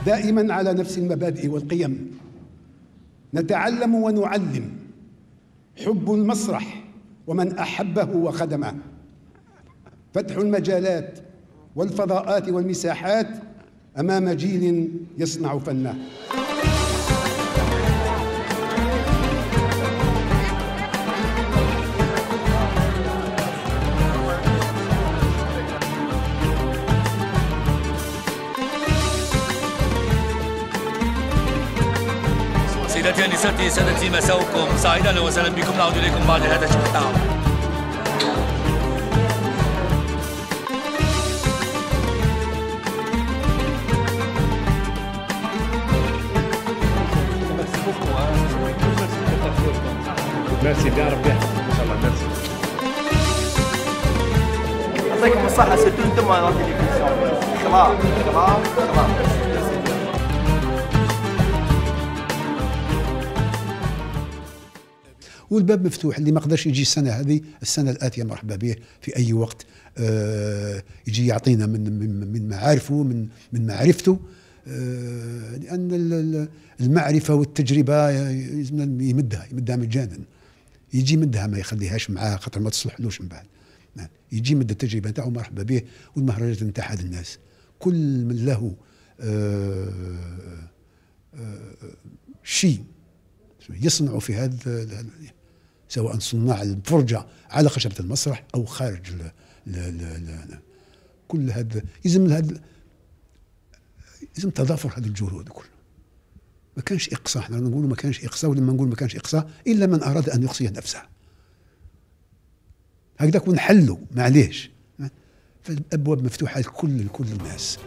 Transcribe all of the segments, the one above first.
دائما على نفس المبادئ والقيم. نتعلم ونعلم. حب المسرح ومن أحبه وخدمه، فتح المجالات والفضاءات والمساحات أمام جيل يصنع فنه. سيداتي نساتي سادتي، مساؤكم سعيدا، اهلا وسهلا بكم. نعود اليكم بعد هذا التعب. ميرسي بيان، ربي يحفظكم ان شاء الله. ميرسي، يعطيكم الصحة. سيرتو انتم على التلفزيون. خلاص. والباب مفتوح، اللي ما قدرش يجي السنه هذه، السنه الاتيه مرحبا به في اي وقت. يجي يعطينا من معارفه، من معرفته، لان المعرفه والتجربه يمدها مجانا. يجي يمدها، ما يخليهاش معاه خاطر ما تصلحلوش من بعد. يجي يمد التجربه نتاعو مرحبا به. والمهرجانات نتاع هذا الناس كل من له شيء يصنعوا في هذا، سواء صناع الفرجة على خشبة المسرح أو خارج كل هذا يلزم تضافر هذه الجهود كله. ما كانش إقصاء، احنا نقول ما كانش إقصاء، ولما نقول ما كانش إقصاء إلا من أراد أن يقصي نفسه. هكذاك ونحلوا، معليش. فالأبواب مفتوحة لكل الناس.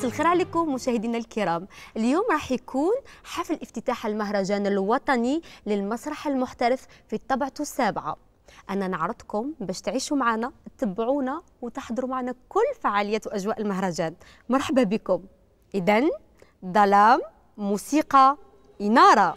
الخير عليكم مشاهدينا الكرام. اليوم راح يكون حفل افتتاح المهرجان الوطني للمسرح المحترف في طبعته السابعة. أنا نعرضكم باش تعيشوا معنا، تتبعونا وتحضروا معنا كل فعاليات وأجواء المهرجان. مرحبا بكم. إذن ظلام، موسيقى، إنارة.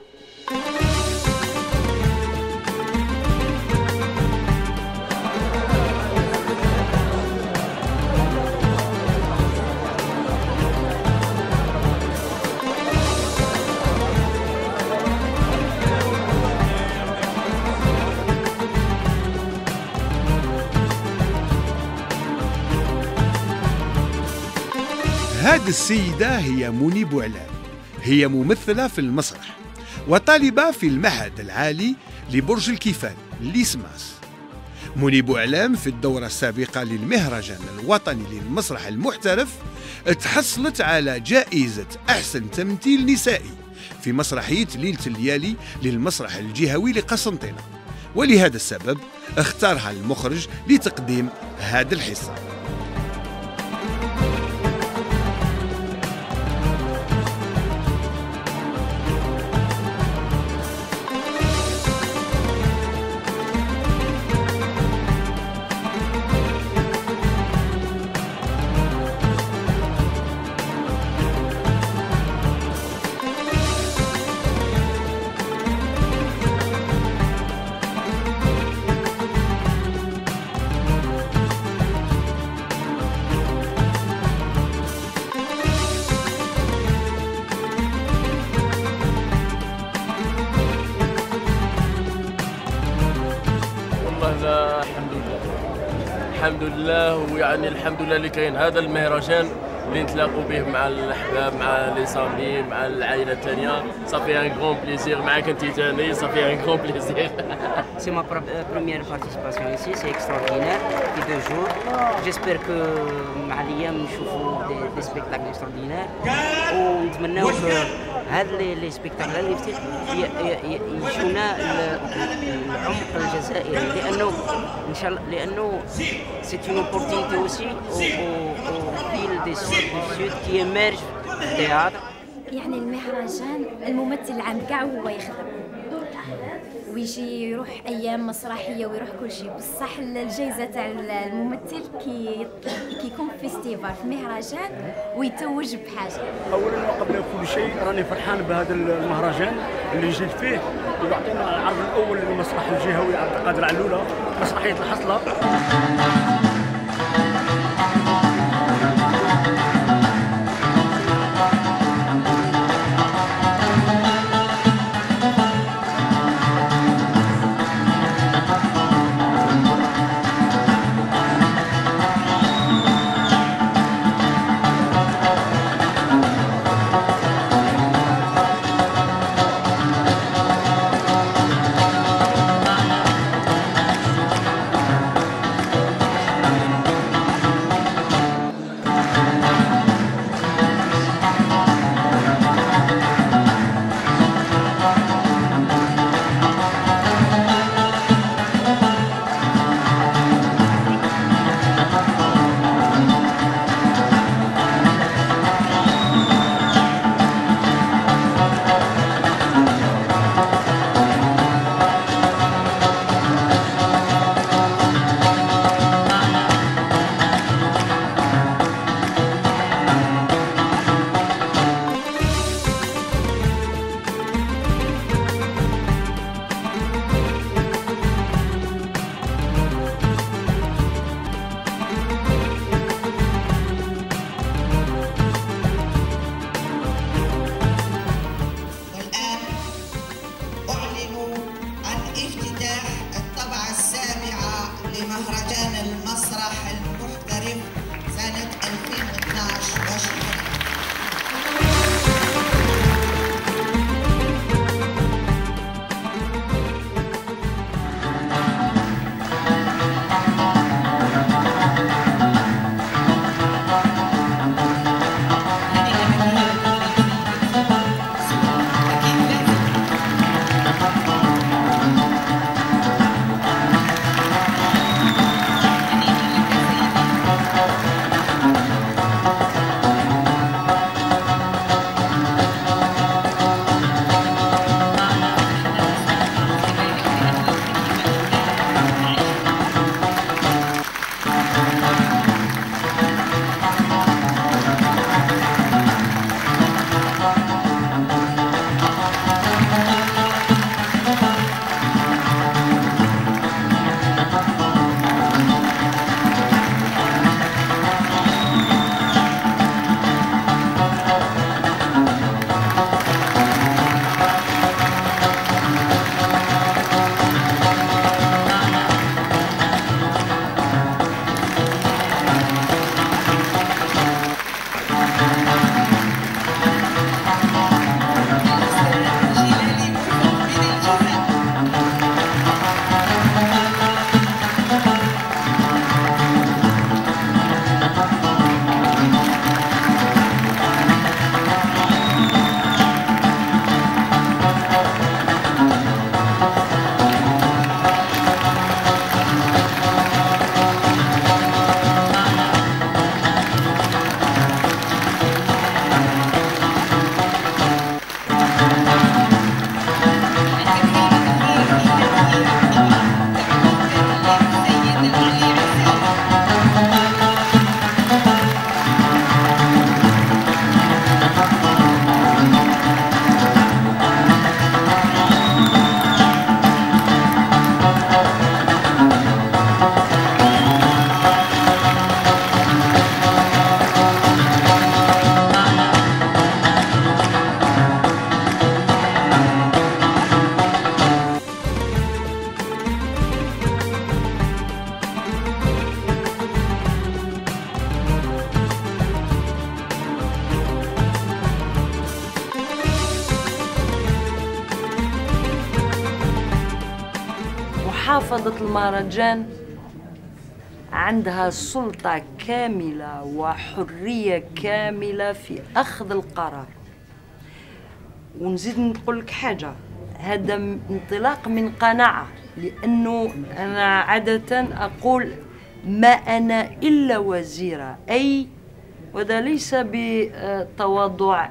هذه السيدة هي منى بوعلام، هي ممثلة في المسرح وطالبة في المعهد العالي لبرج الكيفان ليسماس. منى بوعلام في الدورة السابقة للمهرجان الوطني للمسرح المحترف تحصلت على جائزة أحسن تمثيل نسائي في مسرحية ليلة الليالي للمسرح الجهوي لقسنطينة، ولهذا السبب اختارها المخرج لتقديم هذا الحصة. الحمد لله، ويعني الحمد لله اللي كاين هذا المهرجان اللي نتلاقوا به مع الاحباب مع لي سامي مع العائله الثانيه. صافي ان غون بليزير معاك انت ثاني. صافي ان غون بليزير. C'est ma première participation ici, c'est extraordinaire, depuis 2 jours. J'espère que مع الايام نشوفوا دي سبيكتاكل اكستراordinaire ونتمناو هاد لي سبيكتاكل اللي يجونا العمق الجزائري لانه ان شاء الله لانه سي اون اوبورتونيتي اوسي au fil des sud qui émerge في التياتر. يعني المهرجان الممثل العام كاع هو يخدم ويجي يروح ايام مسرحيه ويروح كل شيء، بصح الجائزه تاع الممثل كيكون فيستيفال في مهرجان ويتوج بحاجه. اولا وقبل كل شيء راني فرحان بهذا المهرجان اللي جيت فيه ويعطينا العرض الاول للمسرح الجهوي عبد القادر علولة، مسرحيه الحصله. لمهرجان المسرح المحترف سنة 2012 وشكرا. محافظة المهرجان عندها سلطة كاملة وحرية كاملة في أخذ القرار. ونزيد نقول لك حاجة، هذا انطلاق من قناعة، لأنه أنا عادة أقول ما أنا إلا وزيرة، أي وهذا ليس بتواضع